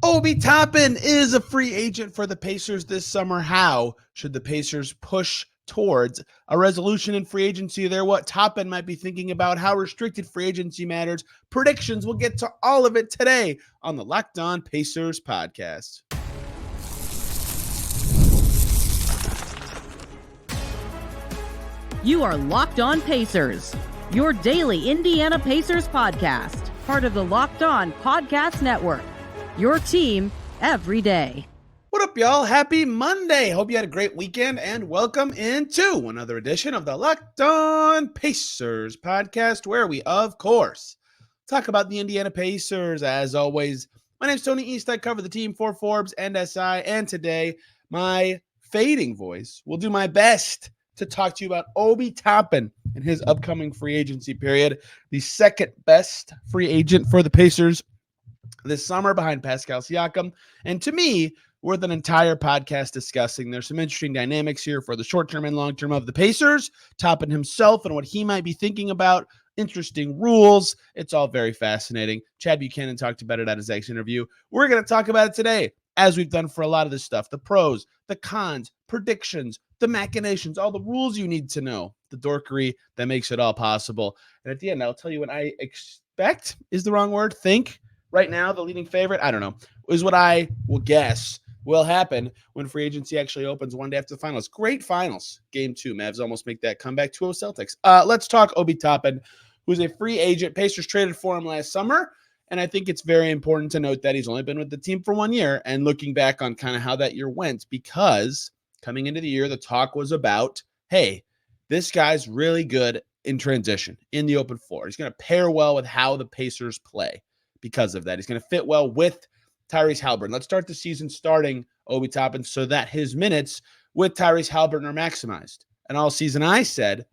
Obi Toppin is a free agent for the Pacers this summer. How should the Pacers push towards a resolution in free agency there? What Toppin might be thinking about, how restricted free agency matters, predictions. We'll get to all of it today on the Locked On Pacers podcast. You are Locked On Pacers, your daily Indiana Pacers podcast, part of the Locked On Podcast Network, your team every day. What up, y'all? Happy Monday. Hope you had a great weekend, and welcome into another edition of the Locked On Pacers podcast, where we, of course, talk about the Indiana Pacers. As always, my name's Tony East. I cover the team for Forbes and SI, and today, my fading voice will do my best to talk to you about Obi Toppin and his upcoming free agency period, the second best free agent for the Pacers this summer behind Pascal Siakam. And to me, worth an entire podcast discussing. There's some interesting dynamics here for the short term and long term of the Pacers, Toppin himself and what he might be thinking about, interesting rules. It's all very fascinating. Chad Buchanan talked about it at his ex interview. We're going to talk about it today, as we've done for a lot of this stuff, the pros, the cons, predictions, the machinations, all the rules you need to know, the dorkery that makes it all possible. And at the end, I'll tell you what I expect is the wrong word. Think right now, the leading favorite, I don't know, is what I will guess will happen when free agency actually opens one day after the finals. Great finals. Game 2. Mavs almost make that comeback. 2-0 Celtics. Let's talk Obi Toppin, who's a free agent. Pacers traded for him last summer. And I think it's very important to note that he's only been with the team for 1 year, and looking back on kind of how that year went, because coming into the year, the talk was about, hey, this guy's really good in transition in the open floor. He's going to pair well with how the Pacers play because of that. He's going to fit well with Tyrese Haliburton. Let's start the season starting Obi Toppin so that his minutes with Tyrese Haliburton are maximized. And all season I said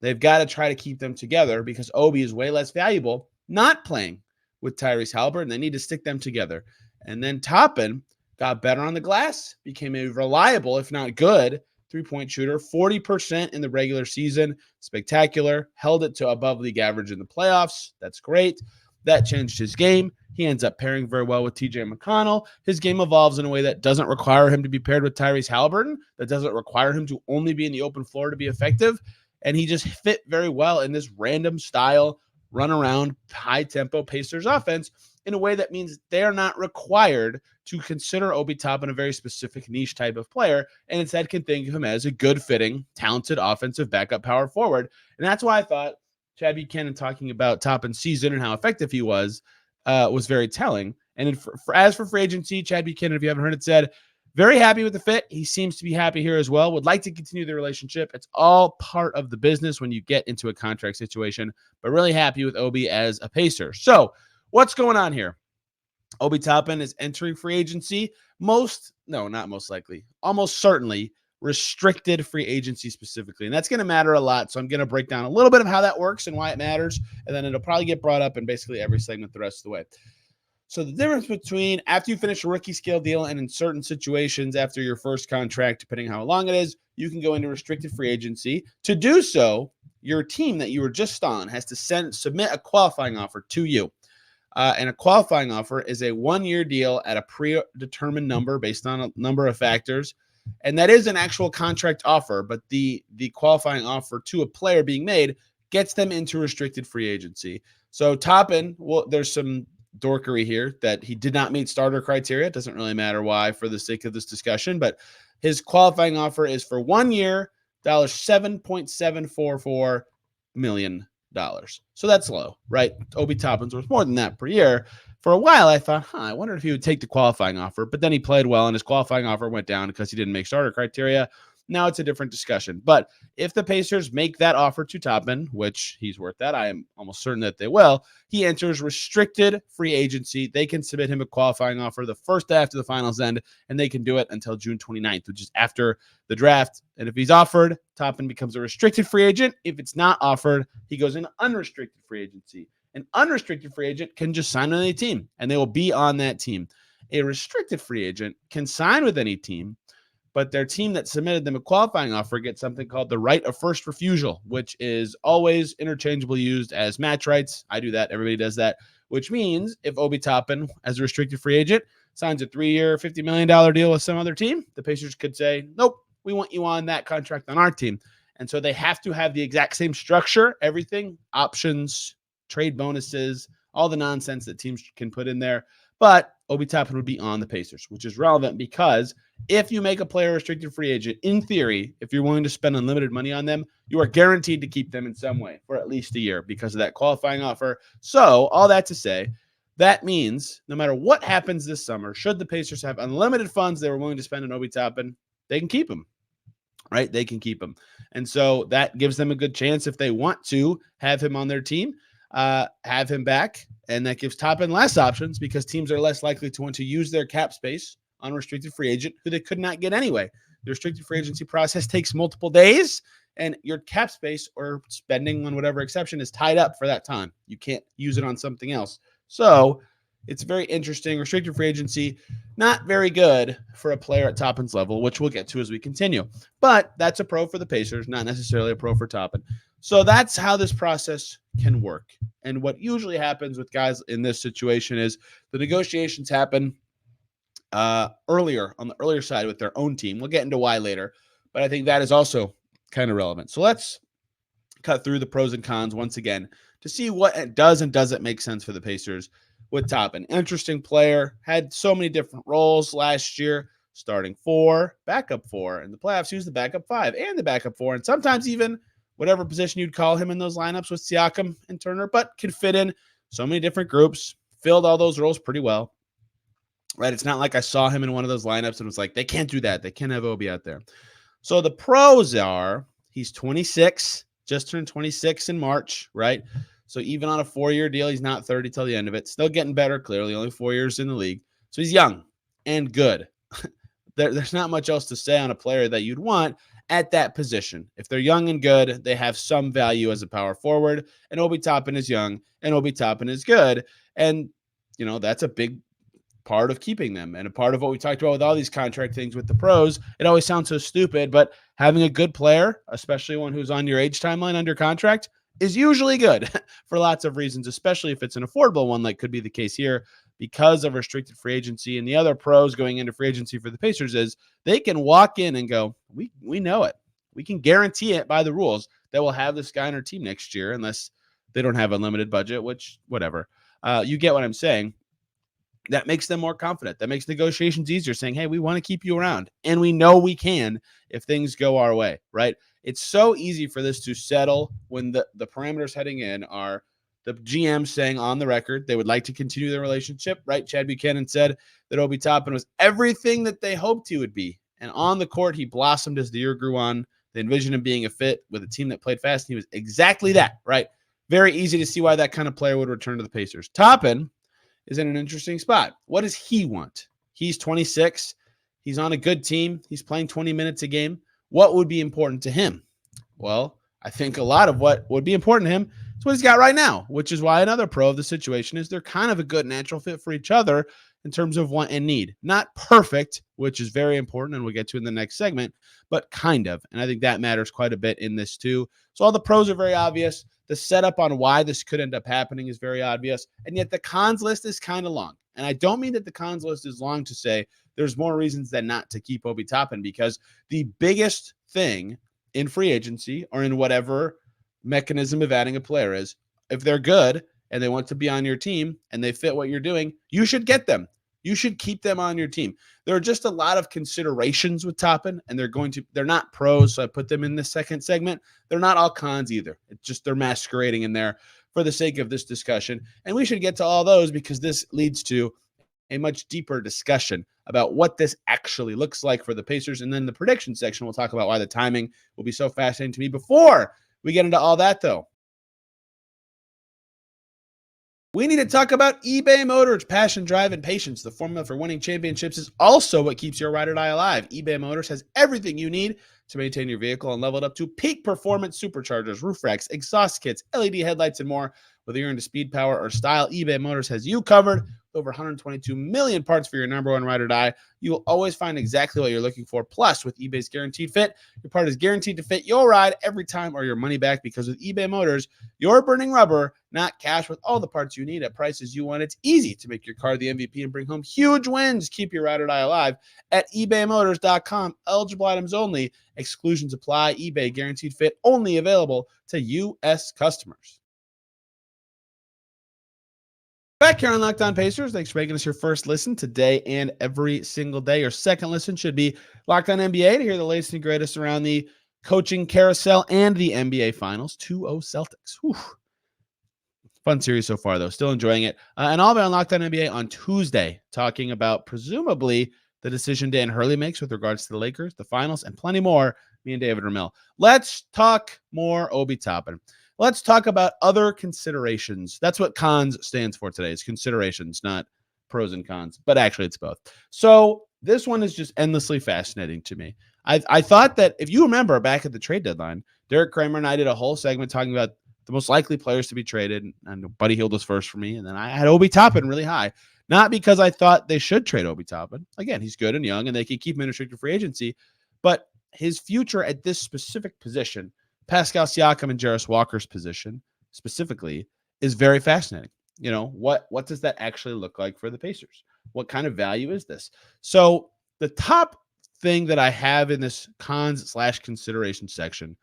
they've got to try to keep them together because Obi is way less valuable not playing with Tyrese Haliburton. They need to stick them together. And then Toppin got better on the glass, became a reliable, if not good, three-point shooter, 40% in the regular season. Spectacular. Held it to above league average in the playoffs. That's great. That changed his game. He ends up pairing very well with TJ McConnell. His game evolves in a way that doesn't require him to be paired with Tyrese Haliburton, that doesn't require him to only be in the open floor to be effective. And he just fit very well in this random style, run around, high tempo Pacers offense in a way that means they are not required to consider Obi Toppin a very specific niche type of player, and instead can think of him as a good fitting, talented offensive backup power forward. And that's why I thought Chad Buchanan talking about Toppin's season and how effective he was very telling. And as for free agency, Chad Buchanan, if you haven't heard it, said, very happy with the fit. He seems to be happy here as well. Would like to continue the relationship. It's all part of the business when you get into a contract situation, but really happy with Obi as a Pacer. So what's going on here? Obi Toppin is entering free agency. Almost certainly restricted free agency specifically. And that's going to matter a lot. So I'm going to break down a little bit of how that works and why it matters. And then it'll probably get brought up in basically every segment the rest of the way. So the difference between after you finish a rookie scale deal and in certain situations after your first contract, depending how long it is, you can go into restricted free agency. To do so, your team that you were just on has to submit a qualifying offer to you. And a qualifying offer is a 1-year deal at a predetermined number based on a number of factors. And that is an actual contract offer, but the qualifying offer to a player being made gets them into restricted free agency. So Toppin, well, there's some dorkery here that he did not meet starter criteria. It doesn't really matter why for the sake of this discussion, but his qualifying offer is for 1 year, $7.744 million. So that's low, right? Obi Toppin's worth more than that per year. For a while, I thought, I wonder if he would take the qualifying offer, but then he played well and his qualifying offer went down because he didn't make starter criteria. Now it's a different discussion. But if the Pacers make that offer to Toppin, which he's worth that, I am almost certain that they will, he enters restricted free agency. They can submit him a qualifying offer the first day after the finals end, and they can do it until June 29th, which is after the draft. And if he's offered, Toppin becomes a restricted free agent. If it's not offered, he goes into unrestricted free agency. An unrestricted free agent can just sign with any team, and they will be on that team. A restricted free agent can sign with any team, but their team that submitted them a qualifying offer gets something called the right of first refusal, which is always interchangeably used as match rights. I do that. Everybody does that, which means if Obi Toppin, as a restricted free agent, signs a 3-year, $50 million deal with some other team, the Pacers could say, nope, we want you on that contract on our team. And so they have to have the exact same structure, everything, options, trade bonuses, all the nonsense that teams can put in there. But Obi Toppin would be on the Pacers, which is relevant because if you make a player restricted free agent, in theory, if you're willing to spend unlimited money on them, you are guaranteed to keep them in some way for at least a year because of that qualifying offer. So all that to say, that means no matter what happens this summer, should the Pacers have unlimited funds they were willing to spend on Obi Toppin, they can keep him, right? They can keep him. And so that gives them a good chance if they want to have him on their team, have him back. And that gives Toppin less options because teams are less likely to want to use their cap space on a restricted free agent who they could not get anyway. The restricted free agency process takes multiple days, and your cap space or spending on whatever exception is tied up for that time. You can't use it on something else. So it's very interesting. Restricted free agency, not very good for a player at Toppin's level, which we'll get to as we continue. But that's a pro for the Pacers, not necessarily a pro for Toppin. So that's how this process can work. And what usually happens with guys in this situation is the negotiations happen earlier, on the earlier side with their own team. We'll get into why later, but I think that is also kind of relevant. So let's cut through the pros and cons once again to see what it does and doesn't make sense for the Pacers with Toppin. Interesting player, had so many different roles last year, starting 4, backup 4. In the playoffs, he was the backup 5 and the backup 4, and sometimes even whatever position you'd call him in those lineups with Siakam and Turner, but can fit in so many different groups, filled all those roles pretty well. Right? It's not like I saw him in one of those lineups and was like, they can't do that. They can't have Obi out there. So the pros are he's 26, just turned 26 in March, right? So even on a 4-year deal, he's not 30 till the end of it. Still getting better, clearly, only 4 years in the league. So he's young and good. There's not much else to say on a player that you'd want at that position. If they're young and good, they have some value as a power forward. And Obi Toppin is young and Obi Toppin is good. And, you know, that's a big part of keeping them. And a part of what we talked about with all these contract things with the pros, it always sounds so stupid, but having a good player, especially one who's on your age timeline under contract, is usually good for lots of reasons, especially if it's an affordable one, like could be the case here because of restricted free agency. And the other pros going into free agency for the Pacers is they can walk in and go, we know it. We can guarantee it by the rules that we'll have this guy on our team next year, unless they don't have unlimited budget, which whatever. You get what I'm saying. That makes them more confident. That makes negotiations easier, saying, hey, we want to keep you around. And we know we can if things go our way, right? It's so easy for this to settle when the parameters heading in are the GM saying on the record they would like to continue their relationship, right? Chad Buchanan said that Obi Toppin was everything that they hoped he would be. And on the court, he blossomed as the year grew on. They envisioned him being a fit with a team that played fast, and he was exactly that, right? Very easy to see why that kind of player would return to the Pacers. Toppin is in an interesting spot. What does he want? He's 26. He's on a good team. He's playing 20 minutes a game. What would be important to him? Well, I think a lot of what would be important to him is what he's got right now, which is why another pro of the situation is they're kind of a good natural fit for each other in terms of want and need. Not perfect, which is very important, and we'll get to in the next segment, but kind of. And I think that matters quite a bit in this too. So all the pros are very obvious. The setup on why this could end up happening is very obvious. And yet the cons list is kind of long. And I don't mean that the cons list is long to say there's more reasons than not to keep Obi Toppin, because the biggest thing in free agency or in whatever mechanism of adding a player is, if they're good and they want to be on your team and they fit what you're doing, you should get them. You should keep them on your team. There are just a lot of considerations with Toppin, and they're not pros, so I put them in the second segment. They're not all cons either. It's just they're masquerading in there for the sake of this discussion. And we should get to all those because this leads to a much deeper discussion about what this actually looks like for the Pacers. And then the prediction section, we'll talk about why the timing will be so fascinating to me. Before we get into all that, though, we need to talk about eBay Motors. Passion, drive, and patience. The formula for winning championships is also what keeps your ride or die alive. eBay Motors has everything you need to maintain your vehicle and level it up to peak performance: superchargers, roof racks, exhaust kits, LED headlights, and more. Whether you're into speed, power, or style, eBay Motors has you covered. over 122 million parts for your number one ride or die. You will always find exactly what you're looking for. Plus, with eBay's Guaranteed Fit, your part is guaranteed to fit your ride every time or your money back, because with eBay Motors, you're burning rubber, not cash. With all the parts you need at prices you want, it's easy to make your car the MVP and bring home huge wins. Keep your ride or die alive at ebaymotors.com. Eligible items only. Exclusions apply. eBay Guaranteed Fit only available to U.S. customers. Back here on Locked On Pacers. Thanks for making us your first listen today and every single day. Your second listen should be Locked On NBA to hear the latest and greatest around the coaching carousel and the NBA Finals. 2-0 Celtics. Whew. Fun series so far, though. Still enjoying it. And I'll be on Locked On NBA on Tuesday, talking about presumably the decision Dan Hurley makes with regards to the Lakers, the Finals, and plenty more. Me and David Ramil. Let's talk more Obi Toppin. Let's talk about other considerations. That's what cons stands for today, is considerations, not pros and cons. But actually, it's both. So this one is just endlessly fascinating to me. I thought that, if you remember back at the trade deadline, Derek Kramer and I did a whole segment talking about the most likely players to be traded, and Buddy Hield was first for me, and then I had Obi Toppin really high. Not because I thought they should trade Obi Toppin. Again, he's good and young, and they can keep him in restricted free agency. But his future at this specific position, Pascal Siakam and Jarris Walker's position specifically, is very fascinating. You know, what does that actually look like for the Pacers? What kind of value is this? So the top thing that I have in this cons/consideration section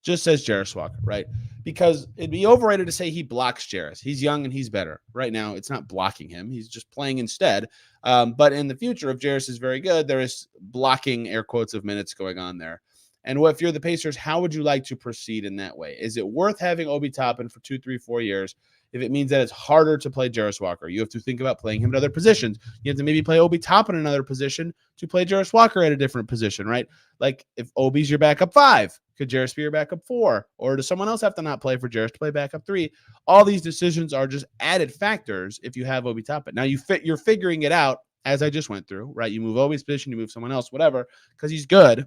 just says Jarris Walker, right? Because it'd be overrated to say he blocks Jarris. He's young and he's better. Right now, it's not blocking him. He's just playing instead. But in the future, if Jarris is very good, there is blocking, air quotes, of minutes going on there. And if you're the Pacers, how would you like to proceed in that way? Is it worth having Obi Toppin for 2, 3, 4 years if it means that it's harder to play Jarris Walker? You have to think about playing him at other positions. You have to maybe play Obi Toppin in another position to play Jarris Walker at a different position, right? Like, if Obi's your backup 5, could Jarris be your backup 4? Or does someone else have to not play for Jarris to play backup 3? All these decisions are just added factors if you have Obi Toppin. Now, you're figuring it out as I just went through, right? You move Obi's position, you move someone else, whatever, because he's good.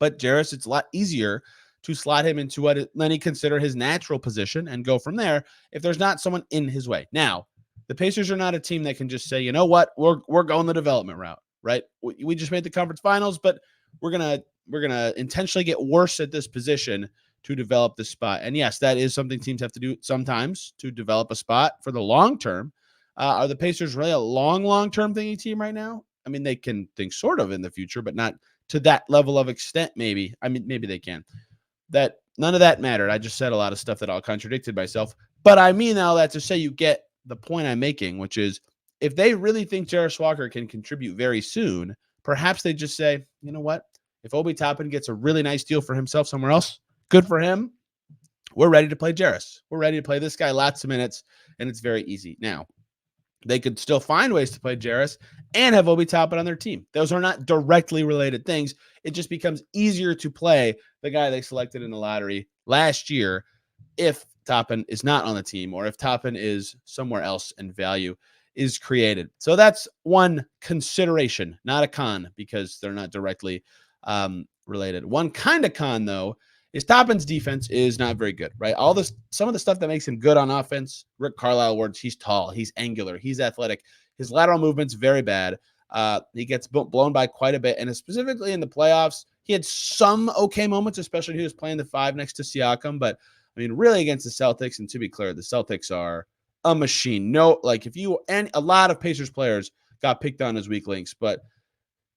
But Jarris, it's a lot easier to slot him into what many consider his natural position and go from there if there's not someone in his way. Now, the Pacers are not a team that can just say, you know what, we're going the development route, right? We just made the conference finals, but we're gonna intentionally get worse at this position to develop this spot. And yes, that is something teams have to do sometimes to develop a spot for the long term. Are the Pacers really a long-term thinking team right now? I mean, they can think sort of in the future, but not to that level of extent, maybe. I mean, maybe they can. That none of that mattered. I just said a lot of stuff that all contradicted myself. But I mean all that to say you get the point I'm making, which is if they really think Jarris Walker can contribute very soon, perhaps they just say, you know what? If Obi Toppin gets a really nice deal for himself somewhere else, good for him. We're ready to play Jarris. We're ready to play this guy lots of minutes, and it's very easy. Now, they could still find ways to play Jarris and have Obi Toppin on their team. Those are not directly related things. It just becomes easier to play the guy they selected in the lottery last year if Toppin is not on the team, or if Toppin is somewhere else and value is created. So that's one consideration, not a con, because they're not directly related. One kind of con, though, is Toppin's defense is not very good, right? Some of the stuff that makes him good on offense, Rick Carlisle words, he's tall, he's angular, he's athletic. His lateral movement's very bad. He gets blown by quite a bit. And specifically in the playoffs, he had some okay moments, especially when he was playing the 5 next to Siakam. But, I mean, really against the Celtics, and to be clear, the Celtics are a machine. And a lot of Pacers players got picked on as weak links, but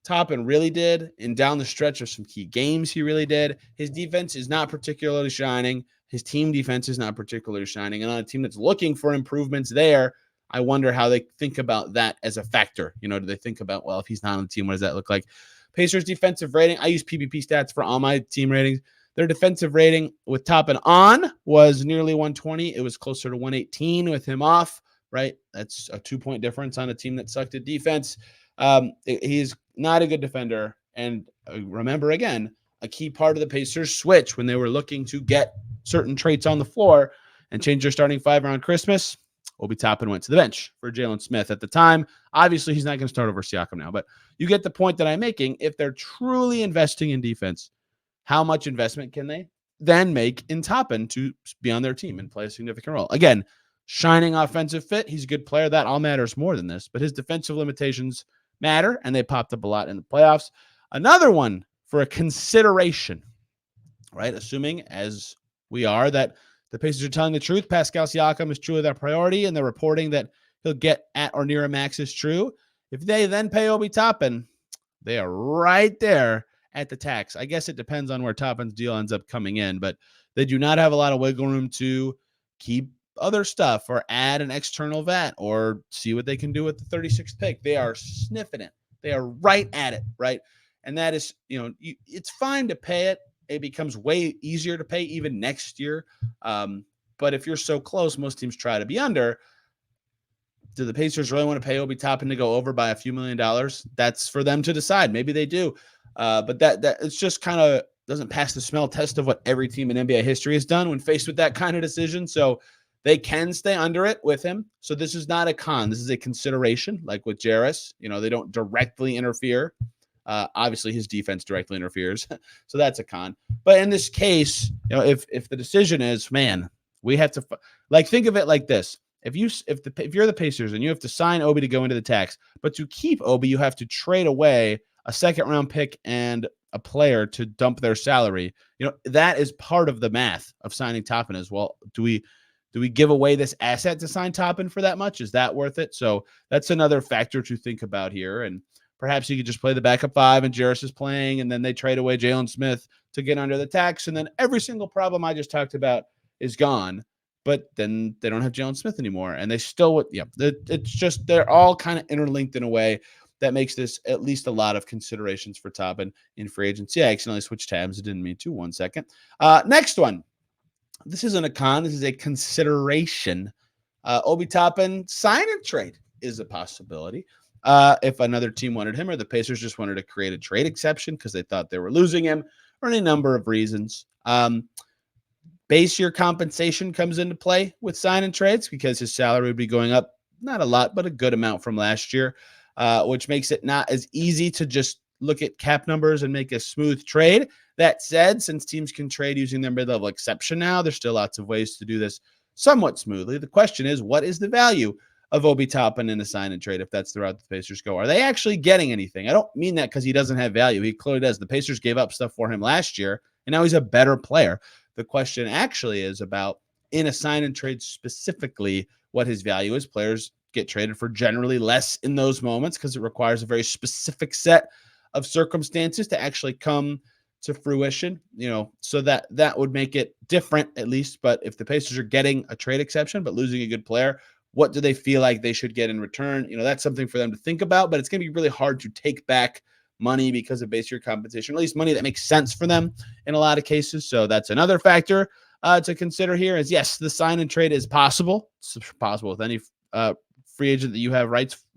Toppin really did, and down the stretch of some key games, he really did. His defense is not particularly shining. His team defense is not particularly shining. And on a team that's looking for improvements there, I wonder how they think about that as a factor. You know, do they think about, well, if he's not on the team, what does that look like? Pacers defensive rating, I use PPP stats for all my team ratings. Their defensive rating with Toppin on was nearly 120. It was closer to 118 with him off, right? That's a 2-point difference on a team that sucked at defense. He's not a good defender. And remember, again, a key part of the Pacers switch when they were looking to get certain traits on the floor and change their starting 5 around Christmas, Obi Toppin went to the bench for Jalen Smith at the time. Obviously, he's not going to start over Siakam now, but you get the point that I'm making. If they're truly investing in defense, how much investment can they then make in Toppin to be on their team and play a significant role? Again, shining offensive fit. He's a good player. That all matters more than this, but his defensive limitations matter, and they popped up a lot in the playoffs. Another one for a consideration, right? Assuming, as we are, that the Pacers are telling the truth, Pascal Siakam is truly their priority, and they're reporting that he'll get at or near a max is true. If they then pay Obi Toppin, they are right there at the tax. I guess it depends on where Toppin's deal ends up coming in, but they do not have a lot of wiggle room to keep other stuff or add an external vet or see what they can do with the 36th pick. They are sniffing it. They are right at it, right? And that is, it's fine to pay it. It becomes way easier to pay even next year. But if you're so close, most teams try to be under. Do the Pacers really want to pay Obi Toppin to go over by a few $1 million? That's for them to decide. Maybe they do. But that it's just kind of doesn't pass the smell test of what every team in NBA history has done when faced with that kind of decision. So they can stay under it with him. So this is not a con. This is a consideration, like with Jarris. They don't directly interfere. Obviously, his defense directly interferes. So that's a con. But in this case, if the decision is, man, we have to think of it like this. If you're the Pacers and you have to sign Obi to go into the tax, but to keep Obi, you have to trade away a second-round pick and a player to dump their salary. That is part of the math of signing Toppin as well. Do we give away this asset to sign Toppin for that much? Is that worth it? So that's another factor to think about here. And perhaps you could just play the backup five and Jarris is playing, and then they trade away Jalen Smith to get under the tax. And then every single problem I just talked about is gone. But then they don't have Jalen Smith anymore. And they still would, it's just, they're all kind of interlinked in a way that makes this at least a lot of considerations for Toppin in free agency. I accidentally switched tabs. I didn't mean to. 1 second. Next one. This isn't a con. This is a consideration. Obi Toppin sign and trade is a possibility. If another team wanted him or the Pacers just wanted to create a trade exception because they thought they were losing him or any number of reasons. Base year compensation comes into play with sign and trades because his salary would be going up, not a lot, but a good amount from last year, which makes it not as easy to just look at cap numbers and make a smooth trade. That said, since teams can trade using their mid-level exception now, there's still lots of ways to do this somewhat smoothly. The question is, what is the value of Obi Toppin in a sign and trade if that's the route the Pacers go? Are they actually getting anything? I don't mean that because he doesn't have value. He clearly does. The Pacers gave up stuff for him last year, and now he's a better player. The question actually is about, in a sign and trade specifically, what his value is. Players get traded for generally less in those moments because it requires a very specific set of circumstances to actually come to fruition, so that would make it different at least. But if the Pacers are getting a trade exception but losing a good player, what do they feel like they should get in return? That's something for them to think about, but it's going to be really hard to take back money because of base year compensation, at least money that makes sense for them in a lot of cases. So that's another factor to consider here is, yes, the sign and trade is possible. It's possible with any free agent that you have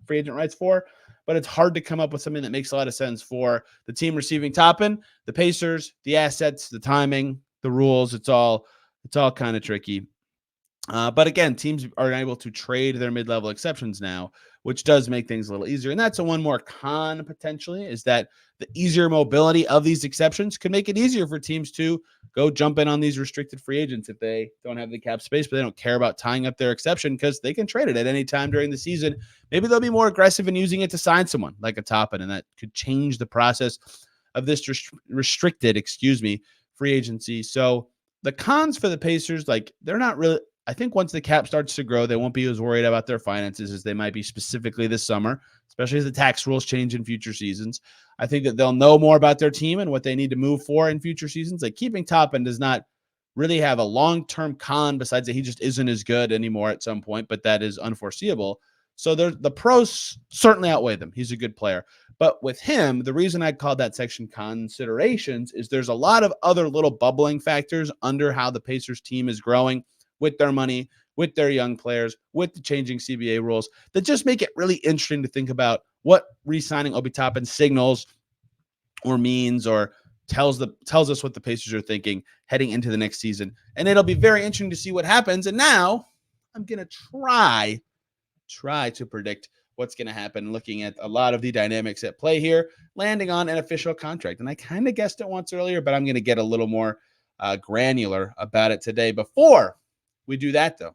free agent rights for, but it's hard to come up with something that makes a lot of sense for the team receiving Toppin, the Pacers, the assets, the timing, the rules. It's all kind of tricky. But again, teams are able to trade their mid-level exceptions now, which does make things a little easier. And that's one more con potentially, is that the easier mobility of these exceptions could make it easier for teams to go jump in on these restricted free agents if they don't have the cap space, but they don't care about tying up their exception because they can trade it at any time during the season. Maybe they'll be more aggressive in using it to sign someone like a Toppin, and that could change the process of this restricted free agency. So the cons for the Pacers, they're not really, I think once the cap starts to grow, they won't be as worried about their finances as they might be specifically this summer, especially as the tax rules change in future seasons. I think that they'll know more about their team and what they need to move for in future seasons. Keeping Toppin does not really have a long-term con besides that he just isn't as good anymore at some point, but that is unforeseeable. So the pros certainly outweigh them. He's a good player. But with him, the reason I called that section considerations is there's a lot of other little bubbling factors under how the Pacers team is growing with their money, with their young players, with the changing CBA rules that just make it really interesting to think about what re-signing Obi Toppin signals or means or tells us what the Pacers are thinking heading into the next season. And it'll be very interesting to see what happens. And now I'm going to try to predict what's going to happen, looking at a lot of the dynamics at play here, landing on an official contract. And I kind of guessed it once earlier, but I'm going to get a little more granular about it today. Before we do that, though,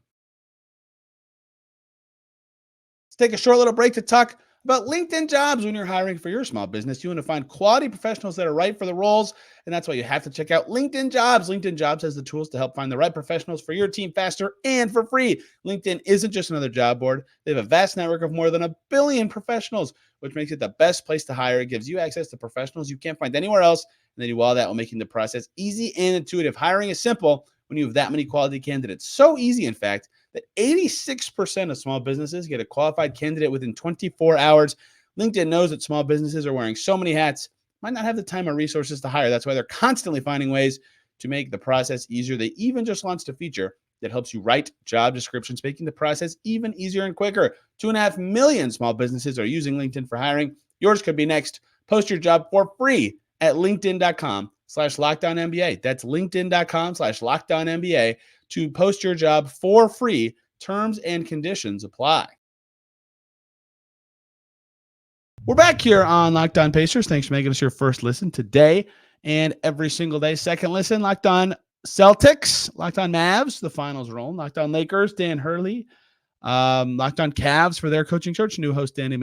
take a short little break to talk about LinkedIn Jobs. When you're hiring for your small business, you want to find quality professionals that are right for the roles, and that's why you have to check out LinkedIn Jobs. LinkedIn Jobs has the tools to help find the right professionals for your team faster and for free. LinkedIn isn't just another job board. They have a vast network of more than 1 billion professionals, which makes it the best place to hire. It gives you access to professionals you can't find anywhere else, and they do all that while making the process easy and intuitive. Hiring is simple when you have that many quality candidates. So easy, in fact, that 86% of small businesses get a qualified candidate within 24 hours. LinkedIn knows that small businesses are wearing so many hats, might not have the time or resources to hire. That's why they're constantly finding ways to make the process easier. They even just launched a feature that helps you write job descriptions, making the process even easier and quicker. 2.5 million small businesses are using LinkedIn for hiring. Yours could be next. Post your job for free at linkedin.com/LockedOnNBA. That's linkedin.com/LockedOnNBA to post your job for free. Terms and conditions apply. We're back here on Locked On Pacers. Thanks for making us your first listen today and every single day. Second listen, Locked On Celtics, Locked On Mavs, the finals roll, Locked On Lakers, Dan Hurley, Locked On Cavs for their coaching search. New host Danny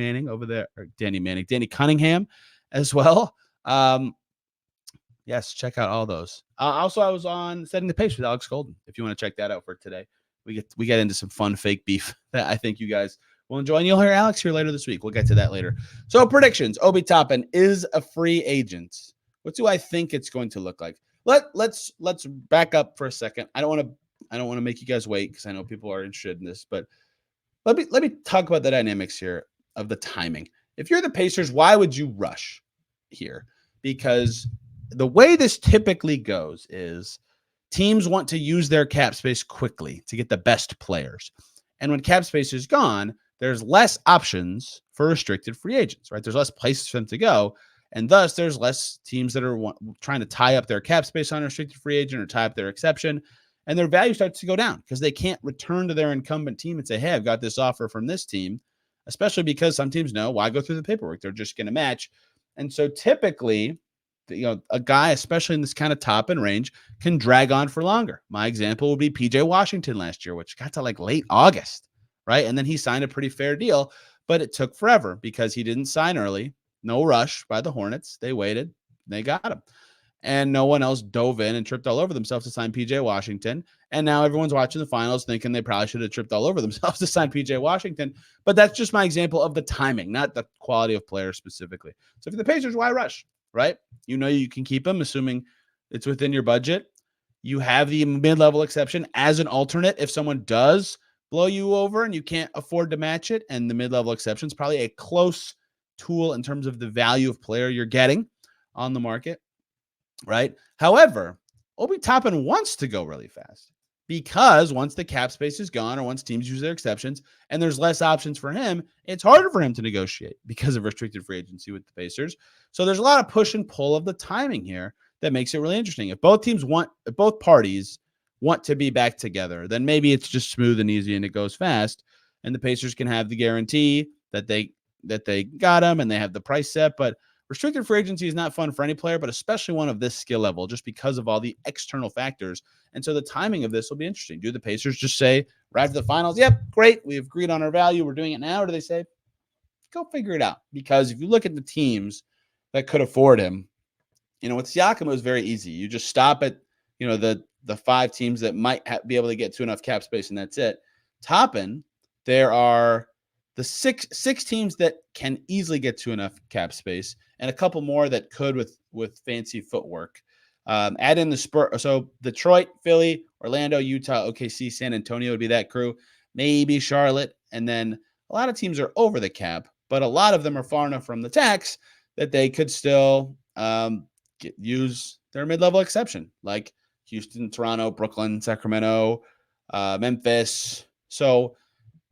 Cunningham as well. Yes, check out all those. Also, I was on Setting the Pace with Alex Golden. If you want to check that out for today, we get into some fun fake beef that I think you guys will enjoy. And you'll hear Alex here later this week. We'll get to that later. So predictions: Obi Toppin is a free agent. What do I think it's going to look like? Let's back up for a second. I don't want to make you guys wait because I know people are interested in this, but let me talk about the dynamics here of the timing. If you're the Pacers, why would you rush here? Because the way this typically goes is teams want to use their cap space quickly to get the best players. And when cap space is gone, there's less options for restricted free agents, right? There's less places for them to go. And thus, there's less teams that are trying to tie up their cap space on a restricted free agent or tie up their exception. And their value starts to go down because they can't return to their incumbent team and say, hey, I've got this offer from this team, especially because some teams know why go through the paperwork. They're just going to match. And so typically, a guy, especially in this kind of top end range, can drag on for longer. My example would be PJ Washington last year, which got to like late August, right? And then he signed a pretty fair deal, but it took forever because he didn't sign early. No rush by the Hornets. They waited. They got him. And no one else dove in and tripped all over themselves to sign PJ Washington. And now everyone's watching the finals thinking they probably should have tripped all over themselves to sign PJ Washington. But that's just my example of the timing, not the quality of player specifically. So for the Pacers, why rush? Right? You can keep him, assuming it's within your budget. You have the mid-level exception as an alternate if someone does blow you over and you can't afford to match it. And the mid-level exception is probably a close tool in terms of the value of player you're getting on the market, right? However, Obi Toppin wants to go really fast because once the cap space is gone or once teams use their exceptions and there's less options for him, it's harder for him to negotiate because of restricted free agency with the Pacers. So there's a lot of push and pull of the timing here that makes it really interesting. If both parties want to be back together, then maybe it's just smooth and easy and it goes fast. And the Pacers can have the guarantee that they got him and they have the price set. But restricted free agency is not fun for any player, but especially one of this skill level, just because of all the external factors. And so the timing of this will be interesting. Do the Pacers just say, right after the finals, yep, great, we've agreed on our value, we're doing it now? Or do they say, go figure it out? Because if you look at the teams that could afford him, with Siakam, it was very easy. You just stop at, the 5 teams that might be able to get to enough cap space, and that's it. Toppin, there are the six teams that can easily get to enough cap space, and a couple more that could with fancy footwork. Add in the Spurs, so Detroit, Philly, Orlando, Utah, OKC, San Antonio would be that crew. Maybe Charlotte, and then a lot of teams are over the cap, but a lot of them are far enough from the tax that they could still use their mid-level exception, like Houston, Toronto, Brooklyn, Sacramento, Memphis. So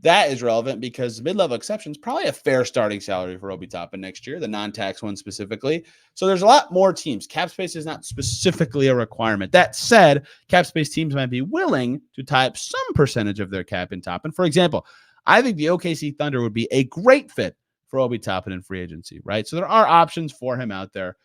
that is relevant because mid-level exception is probably a fair starting salary for Obi Toppin next year, the non-tax one specifically. So there's a lot more teams. Cap space is not specifically a requirement. That said, cap space teams might be willing to tie up some percentage of their cap in Toppin. For example, I think the OKC Thunder would be a great fit for Obi Toppin in free agency, right? So there are options for him out there.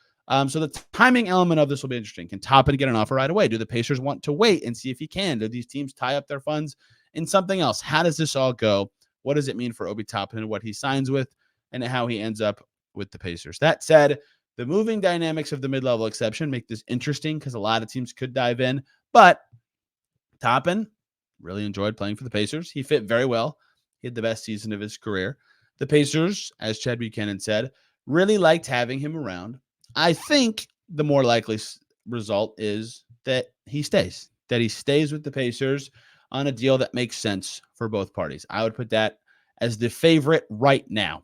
So the timing element of this will be interesting. Can Toppin get an offer right away? Do the Pacers want to wait and see if he can? Do these teams tie up their funds in something else? How does this all go? what does it mean for Obi Toppin and what he signs with and how he ends up with the Pacers. That said, the moving dynamics of the mid-level exception make this interesting because a lot of teams could dive in, but Toppin really enjoyed playing for the Pacers. He fit very well. He had the best season of his career. The Pacers, as Chad Buchanan said, really liked having him around. I think the more likely result is that he stays with the Pacers on a deal that makes sense for both parties. I would put that as the favorite right now,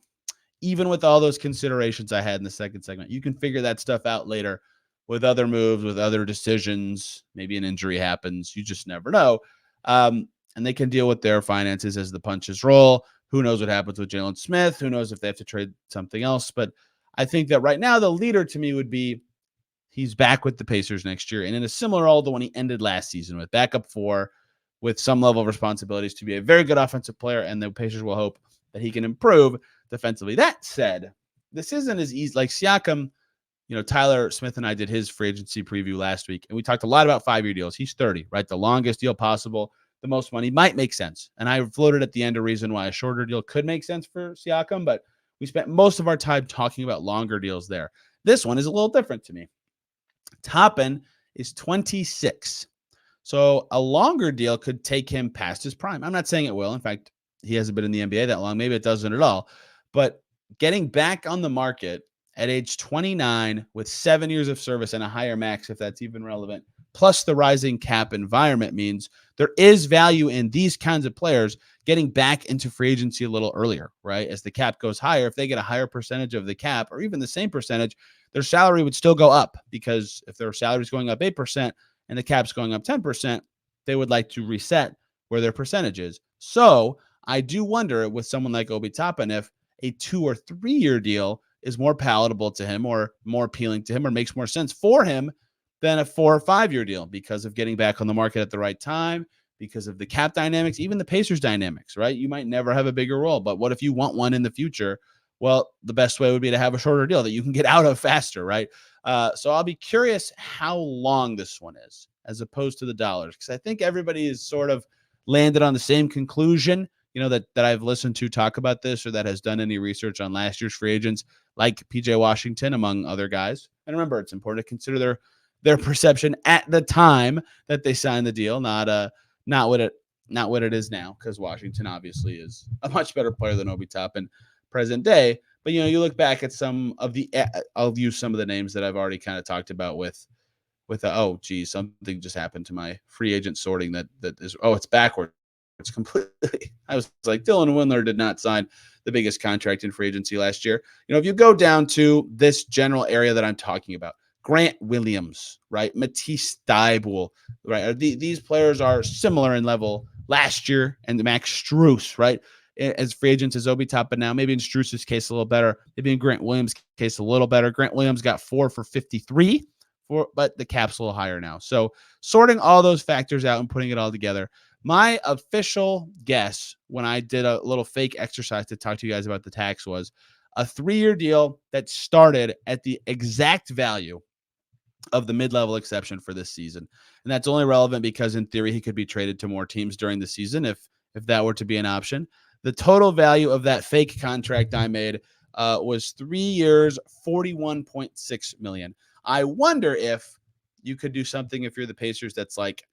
even with all those considerations I had in the second segment. You can figure that stuff out later with other moves, with other decisions. Maybe an injury happens. You just never know. And they can deal with their finances as the punches roll. Who knows what happens with Jalen Smith? Who knows if they have to trade something else? But I think that right now the leader to me would be he's back with the Pacers next year and in a similar role to when he ended last season with backup 4 with some level of responsibilities to be a very good offensive player, and the Pacers will hope that he can improve defensively. That said, this isn't as easy. Like Siakam, Tyler Smith and I did his free agency preview last week, and we talked a lot about 5-year deals. He's 30, right? The longest deal possible, the most money might make sense. And I floated at the end a reason why a shorter deal could make sense for Siakam, but we spent most of our time talking about longer deals there. This one is a little different to me. Toppin is 26. So a longer deal could take him past his prime. I'm not saying it will. In fact, he hasn't been in the NBA that long. Maybe it doesn't at all. But getting back on the market at age 29 with 7 years of service and a higher max, if that's even relevant, plus the rising cap environment means there is value in these kinds of players getting back into free agency a little earlier, right? As the cap goes higher, if they get a higher percentage of the cap or even the same percentage, their salary would still go up, because if their salary is going up 8% and the cap's going up 10%, they would like to reset where their percentage is. So I do wonder with someone like Obi Toppin if a 2 or 3 year deal is more palatable to him or more appealing to him or makes more sense for him than a 4 or 5 year deal because of getting back on the market at the right time, because of the cap dynamics, even the Pacers dynamics, right? You might never have a bigger role, but what if you want one in the future? Well, the best way would be to have a shorter deal that you can get out of faster, right? So I'll be curious how long this one is as opposed to the dollars, because I think everybody is sort of landed on the same conclusion, that I've listened to talk about this or that has done any research on last year's free agents, like PJ Washington, among other guys. And remember, it's important to consider their perception at the time that they signed the deal, not what it is now, because Washington obviously is a much better player than Obi Toppin present day. But you look back at some of the, I'll use some of the names that I've already kind of talked about with something just happened to my free agent sorting that is, it's backwards. It's completely. I was like, Dylan Windler did not sign the biggest contract in free agency last year. If you go down to this general area that I'm talking about, Grant Williams, right? Matisse Thybulle, right? These players are similar in level last year, and Max Strus, right? As free agents as Obi Toppin now, maybe in Strus's case a little better, maybe in Grant Williams' case a little better. Grant Williams got 4 for 53, but the cap's a little higher now. So sorting all those factors out and putting it all together, my official guess when I did a little fake exercise to talk to you guys about the tax was a 3-year deal that started at the exact value of the mid-level exception for this season. And that's only relevant because in theory he could be traded to more teams during the season if that were to be an option. The total value of that fake contract I made was 3 years, $41.6 million. I wonder if you could do something if you're the Pacers that's like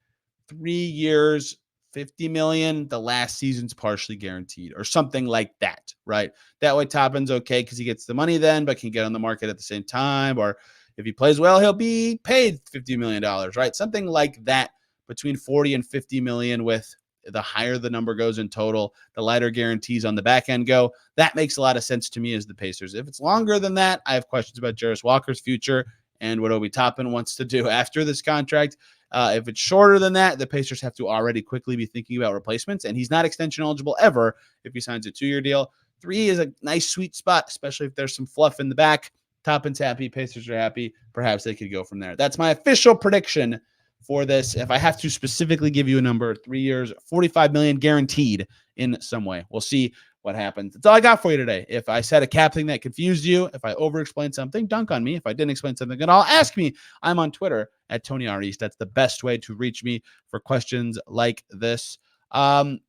3 years, $50 million, the last season's partially guaranteed or something like that, right? That way Toppin's okay because he gets the money then, but can get on the market at the same time. Or if he plays well, he'll be paid $50 million, right? Something like that, between 40 and 50 million, with the higher the number goes in total, the lighter guarantees on the back end go. That makes a lot of sense to me as the Pacers. If it's longer than that, I have questions about Jarris Walker's future and what Obi Toppin wants to do after this contract. If it's shorter than that, the Pacers have to already quickly be thinking about replacements, and he's not extension eligible ever if he signs a 2-year deal. 3 is a nice sweet spot, especially if there's some fluff in the back. Toppin's happy, Pacers are happy. Perhaps they could go from there. That's my official prediction for this. If I have to specifically give you a number, 3 years, $45 million guaranteed in some way. We'll see what happens. That's all I got for you today. If I said a cap thing that confused you, if I over-explained something, dunk on me. If I didn't explain something at all, ask me. I'm on Twitter at Tony R. East. That's the best way to reach me for questions like this. I'm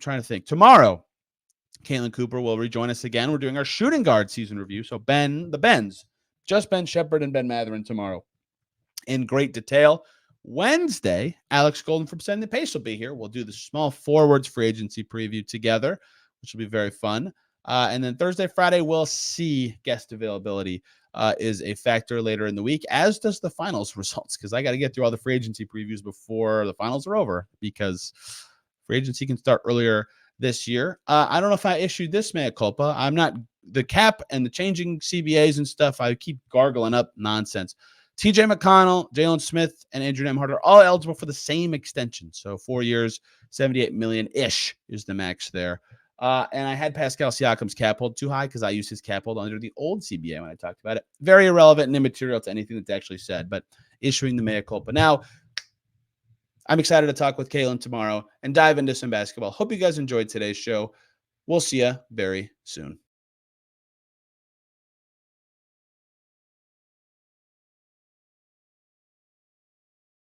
trying to think. Tomorrow, Caitlin Cooper will rejoin us again. We're doing our shooting guard season review. So the Bens, just Ben Shepherd and Ben Mathurin tomorrow in great detail. Wednesday, Alex Golden from Send the Pace will be here. We'll do the small forwards free agency preview together, which will be very fun. And then Thursday, Friday, we'll see guest availability is a factor later in the week, as does the finals results, because I got to get through all the free agency previews before the finals are over, because free agency can start earlier this year. I don't know if I issued this mea culpa. I'm not the cap and the changing CBAs and stuff. I keep gargling up nonsense. TJ McConnell, Jalen Smith, and Andrew Nembhard are all eligible for the same extension. So 4 years, $78 million-ish is the max there. And I had Pascal Siakam's cap hold too high because I used his cap hold under the old CBA when I talked about it. Very irrelevant and immaterial to anything that's actually said, but issuing the mea culpa. Now, I'm excited to talk with Caitlin tomorrow and dive into some basketball. Hope you guys enjoyed today's show. We'll see you very soon.